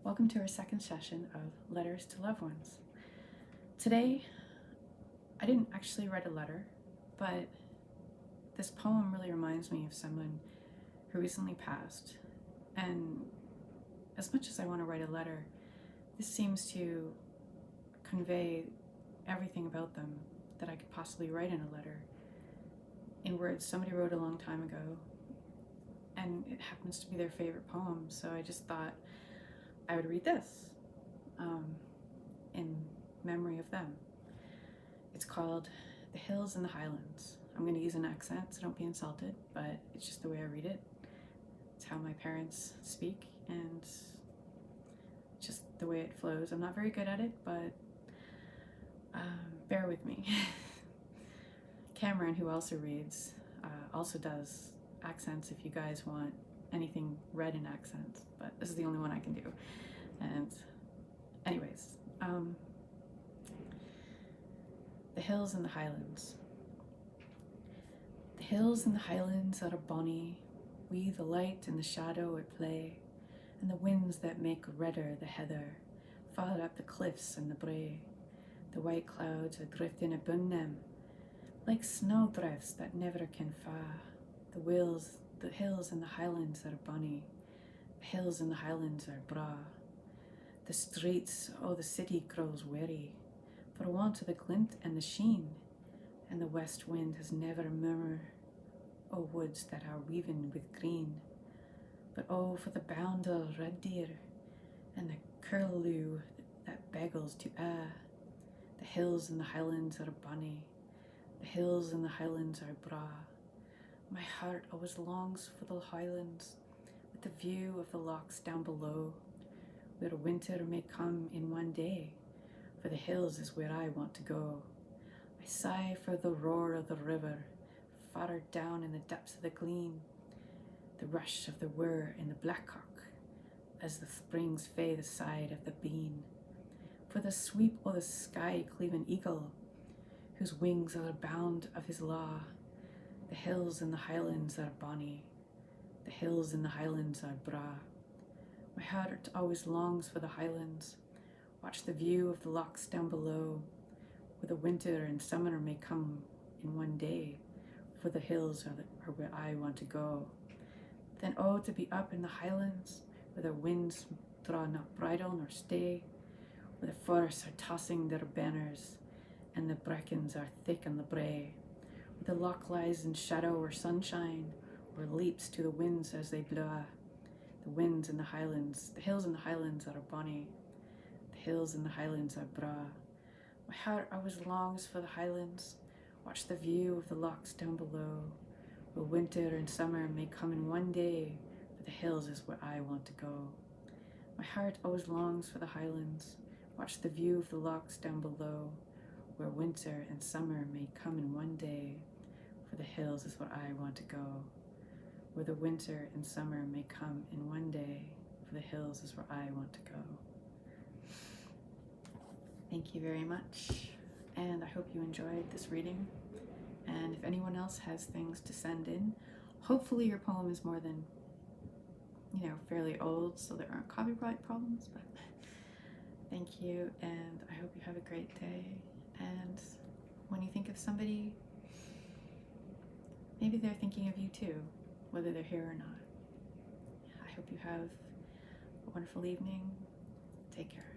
Welcome to our second session of Letters to Loved Ones. Today, I didn't actually write a letter, but this poem really reminds me of someone who recently passed. And as much as I want to write a letter, this seems to convey everything about them that I could possibly write in a letter in words somebody wrote a long time ago, and it happens to be their favorite poem, so I just thought I would read this in memory of them. It's called The Hills and the Highlands. I'm going to use an accent, so don't be insulted, but it's just the way I read it. It's how my parents speak, and just the way it flows. I'm not very good at it, but bear with me. Cameron, who also reads, also does accents if you guys want anything read in accents, but this is the only one I can do. And anyways, The Hills and the Highlands. The hills and the highlands are bonny, wi' the light and the shadow at play, and the winds that make redder the heather, far up the cliffs and the brae. The white clouds are drifting abune them, like snowdrifts that never can fa'. The hills and the highlands are bonny, the hills and the highlands are bra. The streets o' the city grows weary, for want of the glint and the sheen, and the west wind has never murmur o' woods that are weaving with green. But oh, for the bound o' red deer, and the curlew that beggles to the hills and the highlands are bonny, the hills and the highlands are bra. My heart always longs for the highlands, with the view of the lochs down below, where winter may come in one day, for the hills is where I want to go. I sigh for the roar of the river, far down in the depths of the glen, the rush of the whir in the blackcock, as the springs fae the side of the bean, for the sweep o' the sky cleaving eagle, whose wings are bound of his law. The hills and the highlands are bonny, the hills and the highlands are bra. My heart always longs for the highlands, watch the view of the lochs down below, where the winter and summer may come in one day, for the hills are where I want to go. Then oh, to be up in the highlands, where the winds draw not bridle nor stay, where the forests are tossing their banners, and the brackens are thick on the brae, where the loch lies in shadow or sunshine, or leaps to the winds as they blaw. The winds in the highlands, the hills and the highlands are bonny, the hills and the highlands are bra. My heart always longs for the highlands, watch the view of the lochs down below, where winter and summer may come in one day, for the hills is where I want to go. My heart always longs for the highlands, watch the view of the lochs down below, where winter and summer may come in one day, for the hills is where I want to go. Where the winter and summer may come in one day, for the hills is where I want to go. Thank you very much, and I hope you enjoyed this reading. And if anyone else has things to send in, hopefully your poem is more than, fairly old, so there aren't copyright problems, but thank you, and I hope you have a great day. And when you think of somebody, maybe they're thinking of you too, whether they're here or not. I hope you have a wonderful evening. Take care.